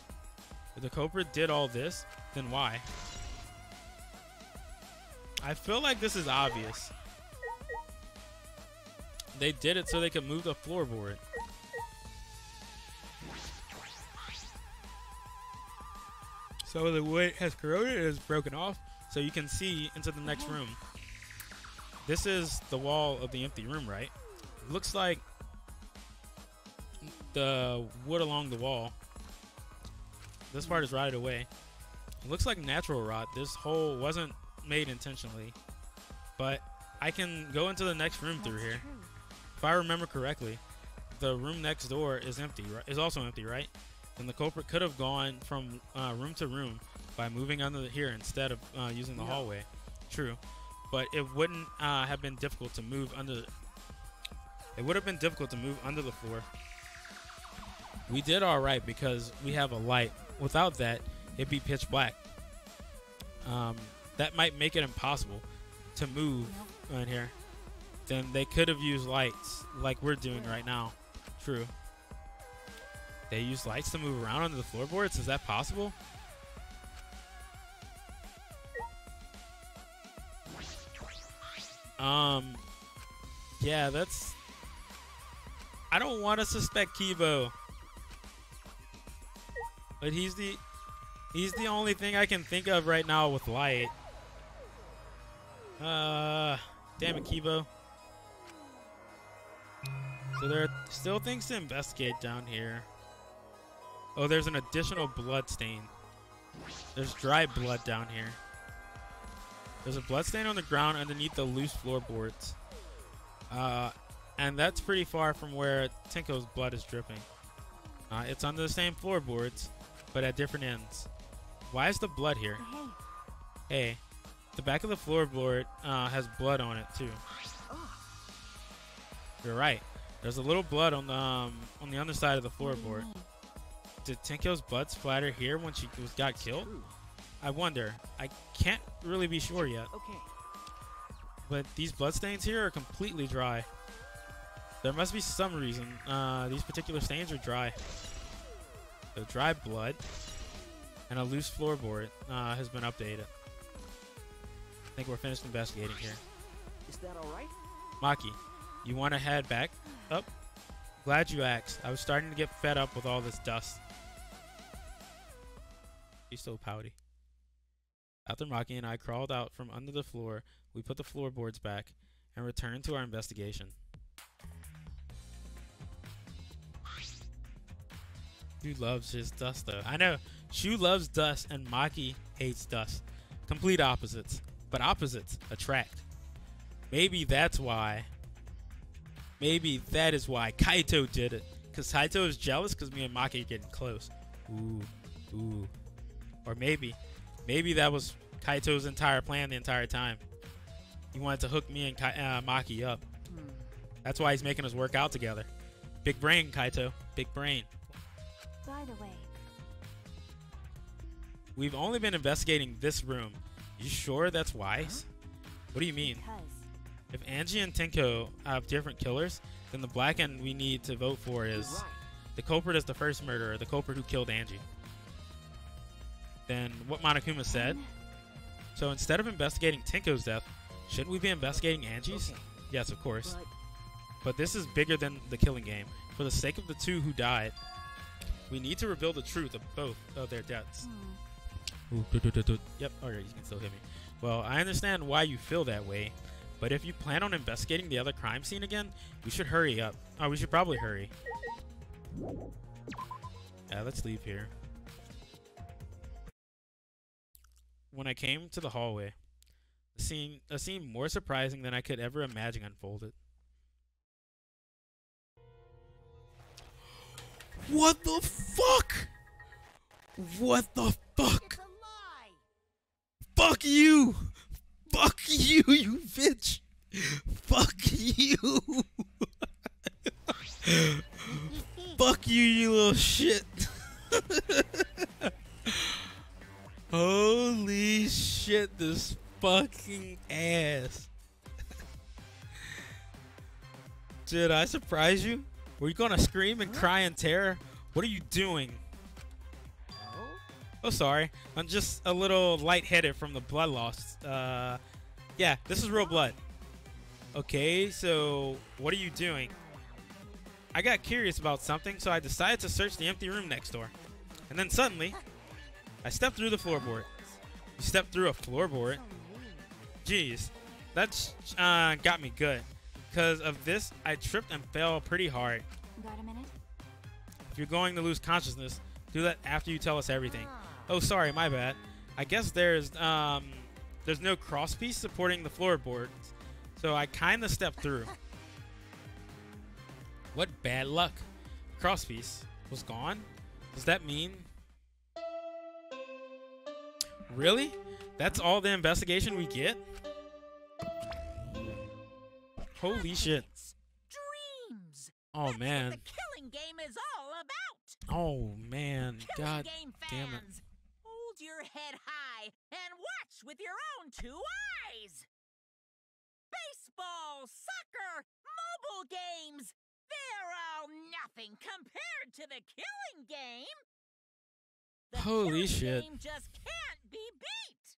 If the culprit did all this, then why? I feel like this is obvious. They did it so they could move the floorboard. So the weight has corroded, it is broken off, so you can see into the next room. This is the wall of the empty room, right? It looks like the wood along the wall. This part is rotted away. It looks like natural rot. This hole wasn't made intentionally, but I can go into the next room through here. If I remember correctly, the room next door is empty. Is also empty, right? And the culprit could have gone from room to room by moving under here instead of using the hallway. True, but it wouldn't have been difficult to move under. It would have been difficult to move under the floor. We did all right because we have a light. Without that, it'd be pitch black. That might make it impossible to move in here. Then they could have used lights like we're doing right now. True. They use lights to move around under the floorboards? Is that possible? Yeah, that's... I don't want to suspect Kibo. But he's the only thing I can think of right now with light. Damn it, Kibo. So there are still things to investigate down here. Oh, there's an additional blood stain. There's dry blood down here. There's a blood stain on the ground underneath the loose floorboards. And that's pretty far from where Tinko's blood is dripping. It's under the same floorboards, but at different ends. Why is the blood here? Hey, Hey, the back of the floorboard has blood on it too. You're right. There's a little blood on the underside of the floorboard. Did Tinko's blood splatter here when she got killed? I wonder. I can't really be sure yet. Okay. But these bloodstains here are completely dry. There must be some reason these particular stains are dry. So dry blood and a loose floorboard has been updated. I think we're finished investigating here. Is that all right? Maki, you want to head back up? Glad you asked. I was starting to get fed up with all this dust. She's so pouty. After Maki and I crawled out from under the floor, we put the floorboards back and returned to our investigation. Shu loves his dust though. I know. Shu loves dust and Maki hates dust. Complete opposites. But opposites attract. Maybe that's why. Maybe that is why Kaito did it. Because Kaito is jealous because me and Maki are getting close. Ooh. Ooh. Or maybe that was Kaito's entire plan the entire time. He wanted to hook me and Maki up. That's why he's making us work out together. Big brain, Kaito. Big brain. by the way, We've only been investigating this room. You sure that's wise? What do you mean? because If Angie and Tinko have different killers, then the black end we need to vote for is the culprit is the first murderer, the culprit who killed Angie. Then what Monokuma said. So instead of investigating Tinko's death, shouldn't we be investigating Angie's? Okay. Yes, of course. But But this is bigger than the killing game. For the sake of the two who died, we need to reveal the truth of both of their deaths. Ooh, Yep, alright, you can still hit me. Well, I understand why you feel that way, but if you plan on investigating the other crime scene again, we should hurry up. Oh, we should probably hurry. Yeah, let's leave here. When I came to the hallway, a scene more surprising than I could ever imagine unfolded. What the fuck? What the fuck? It's a lie! Fuck you! Fuck you, you bitch! Fuck you! Fuck you, you little shit! Holy shit, this fucking ass. Did I surprise you? Were you gonna scream and cry in terror? What are you doing? Oh, sorry. I'm just a little lightheaded from the blood loss. Yeah, this is real blood. Okay, so what are you doing? I got curious about something, so I decided to search the empty room next door. And then suddenly, I stepped through the floorboard. You stepped through a floorboard? Jeez, that's got me good. Because of this, I tripped and fell pretty hard. got a minute? If you're going to lose consciousness, do that after you tell us everything. Oh, sorry, my bad. I guess there's no crosspiece supporting the floorboards, so I kind of stepped through. What bad luck. Crosspiece was gone? Does that mean... Really? That's all the investigation we get? Holy shit. Dreams! Oh, man. The killing game is all about! Oh, man. Killing God game damn it. fans, hold your head high and watch with your own two eyes! Baseball, soccer, mobile games, they're all nothing compared to the killing game! The Holy killing shit. game just can't be beat!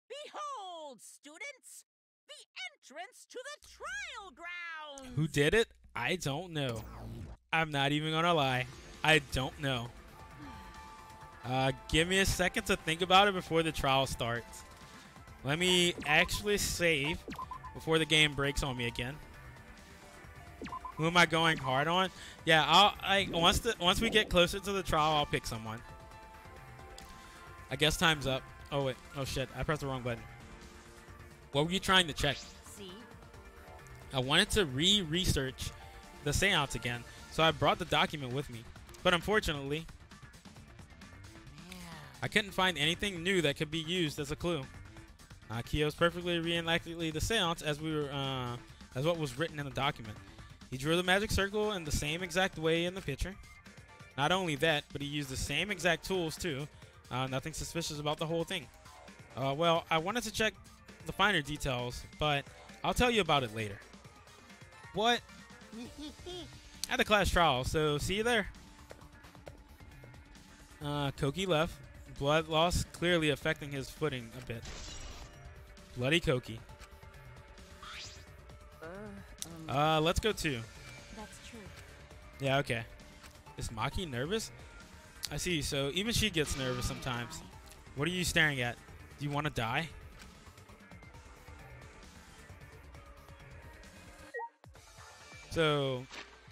Behold, students, the entrance to the trial grounds! Who did it? I don't know. I'm not even gonna lie. I don't know. Give me a second to think about it before the trial starts. Let me actually save before the game breaks on me again. Who am I going hard on? Yeah, once we get closer to the trial, I'll pick someone. I guess time's up. Oh wait, oh shit, I pressed the wrong button. What were you trying to check? See? I wanted to research the seance again, so I brought the document with me. But unfortunately, I couldn't find anything new that could be used as a clue. Kyo's perfectly reenacted the seance as as what was written in the document. He drew the magic circle in the same exact way in the picture. Not only that, but he used the same exact tools too. Nothing suspicious about the whole thing. Well, I wanted to check the finer details, but I'll tell you about it later. What? At the class trial, so see you there. Koki left. Blood loss clearly affecting his footing a bit. Bloody Koki. Let's go too. That's true. Yeah, okay. Is Maki nervous? I see, so even she gets nervous sometimes. What are you staring at? Do you want to die? So,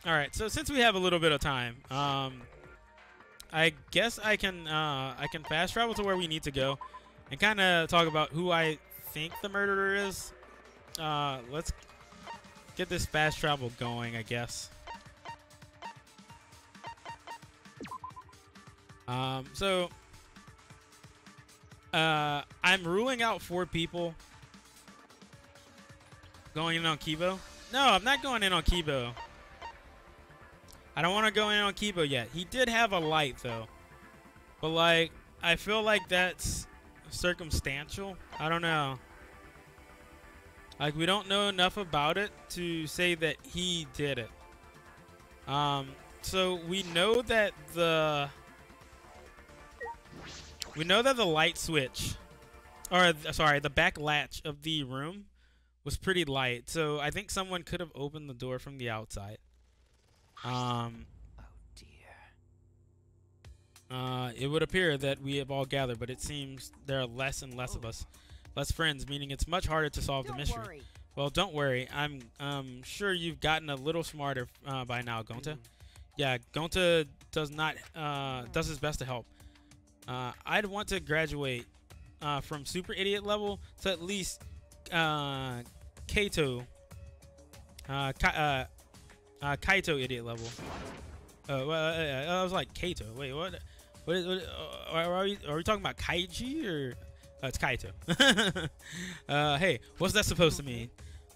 alright, so since we have a little bit of time, I guess I can fast travel to where we need to go and kind of talk about who I think the murderer is. Let's get this fast travel going, I guess. I'm ruling out 4 people going in on Kibo. No, I'm not going in on Kibo. I don't want to go in on Kibo yet. He did have a light, though. But, like, I feel like that's circumstantial. I don't know. Like, we don't know enough about it to say that he did it. So we know that the light switch, or sorry, the back latch of the room was pretty light. So I think someone could have opened the door from the outside. Oh dear. It would appear that we have all gathered, but it seems there are less and less of us. Less friends, meaning it's much harder to solve the mystery. Worry. Well, don't worry. I'm sure you've gotten a little smarter by now, Gonta. Yeah, Gonta does his best to help. I'd want to graduate from super idiot level to at least Kaito idiot level. I was like Kaito. Wait, what? Are we talking about Kaiji or? It's Kaito. Hey, what's that supposed to mean?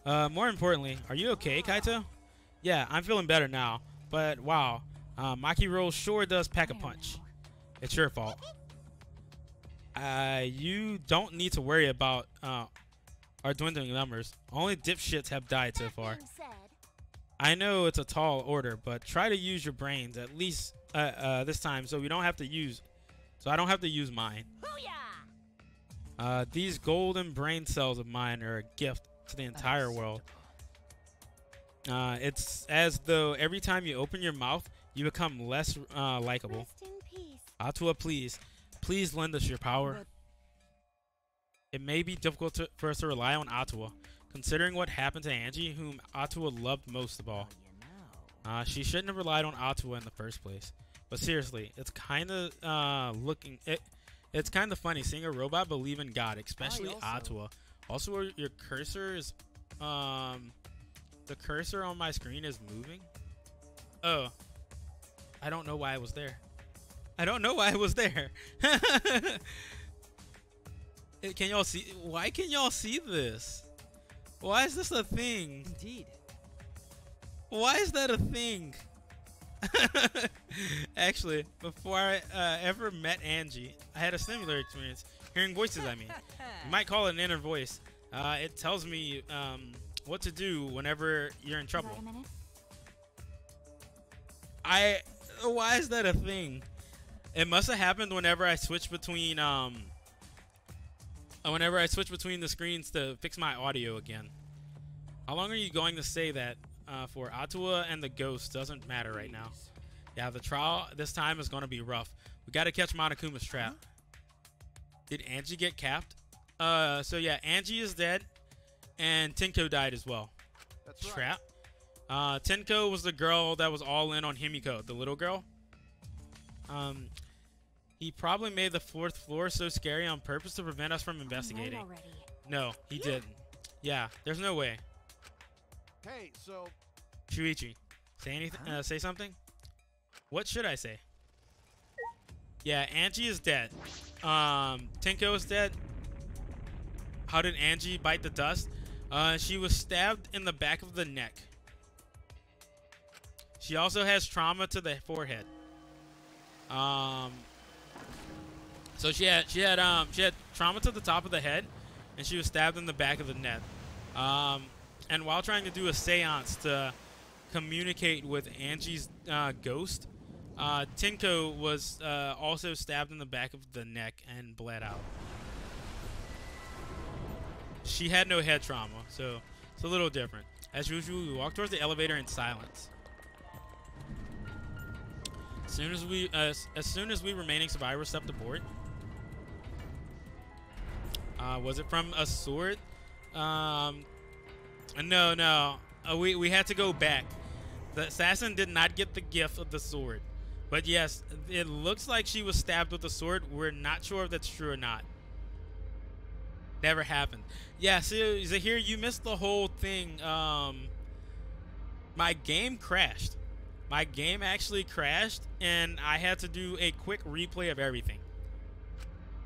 More importantly, are you okay, Kaito? Yeah, I'm feeling better now. But wow, Maki Roll sure does pack a punch. It's your fault. You don't need to worry about our dwindling numbers. Only dipshits have died so far. I know it's a tall order, but try to use your brains at least this time, so I don't have to use mine. These golden brain cells of mine are a gift to the entire world. It's as though every time you open your mouth, you become less likable. Atua, please lend us your power. It may be difficult for us to rely on Atua, considering what happened to Angie, whom Atua loved most of all. She shouldn't have relied on Atua in the first place. But seriously, it's kind of it's kind of funny seeing a robot believe in God, especially Atua. Also, your cursor is the cursor on my screen is moving. Oh, I don't know why I was there. I don't know why I was there. Can y'all see? Why can y'all see this? Why is this a thing? Indeed. Why is that a thing? Actually, before I ever met Angie, I had a similar experience. Hearing voices, I mean. You might call it an inner voice. It tells me what to do whenever you're in trouble. Why is that a thing? It must have happened whenever I switch between the screens to fix my audio again. How long are you going to say that for? Atua and the ghost doesn't matter right now. Yeah, the trial this time is going to be rough. We got to catch Monokuma's trap. Did Angie get capped? So yeah, Angie is dead, and Tenko died as well. That's right. Trap. Tenko was the girl that was all in on Himiko, the little girl. He probably made the 4th floor so scary on purpose to prevent us from investigating. No, he didn't. Yeah, there's no way. Hey, so Shuichi, say anything? Say something. What should I say? Yeah, Angie is dead. Tinko is dead. How did Angie bite the dust? She was stabbed in the back of the neck. She also has trauma to the forehead. So she had trauma to the top of the head, and she was stabbed in the back of the neck. And while trying to do a seance to communicate with Angie's ghost, Tinko was also stabbed in the back of the neck and bled out. She had no head trauma, so it's a little different. As usual, we walk towards the elevator in silence. As soon as we remaining survivors stepped aboard. Was it from a sword? No. We had to go back. The assassin did not get the gift of the sword. But yes, it looks like she was stabbed with a sword. We're not sure if that's true or not. Never happened. Yeah, so Zahir, you missed the whole thing. My game crashed. My game actually crashed, and I had to do a quick replay of everything.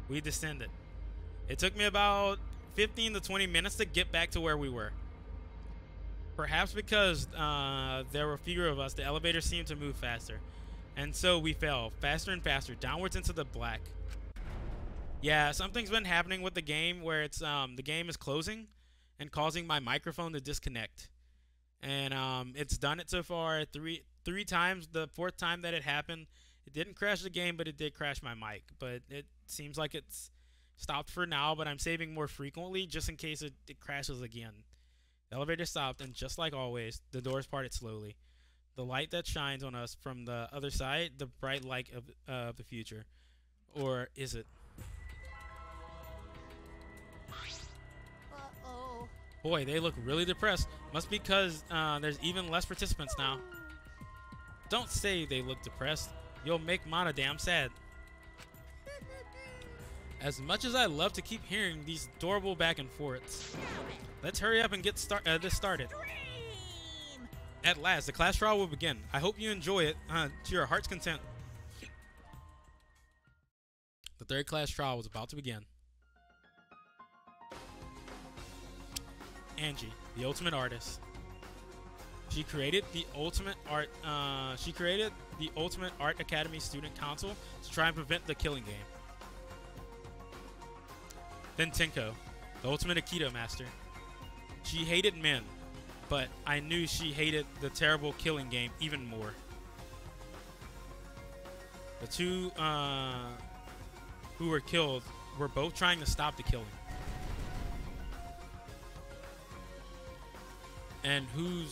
We descended. It took me about 15 to 20 minutes to get back to where we were. Perhaps because there were fewer of us, the elevator seemed to move faster. And so we fell faster and faster, downwards into the black. Yeah, something's been happening with the game where it's the game is closing and causing my microphone to disconnect. And it's done it so far three times. The fourth time that it happened, it didn't crash the game, but it did crash my mic. But it seems like it's stopped for now, but I'm saving more frequently just in case it crashes again. The elevator stopped, and just like always, the doors parted slowly. The light that shines on us from the other side, the bright light of the future. Or is it? Uh-oh. Boy, they look really depressed. Must be because there's even less participants now. Don't say they look depressed. You'll make Mana damn sad. As much as I love to keep hearing these adorable back and forths, let's hurry up and get this started. At last, the class trial will begin. I hope you enjoy it to your heart's content. The third class trial was about to begin. Angie, the ultimate artist. She created the Ultimate Art Academy Student Council to try and prevent the killing game. Then Tinko, the ultimate Aikido master. She hated men, but I knew she hated the terrible killing game even more. The two who were killed were both trying to stop the killing. And who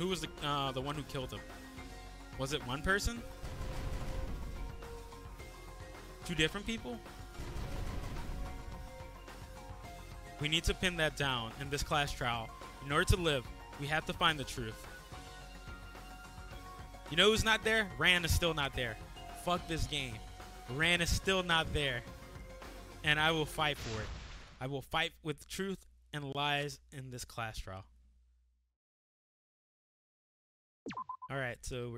was the one who killed him? Was it one person? Two different people? We need to pin that down in this class trial. In order to live, we have to find the truth. You know who's not there? Ran is still not there. Fuck this game. Ran is still not there. And I will fight for it. I will fight with truth and lies in this class trial. Alright, so we're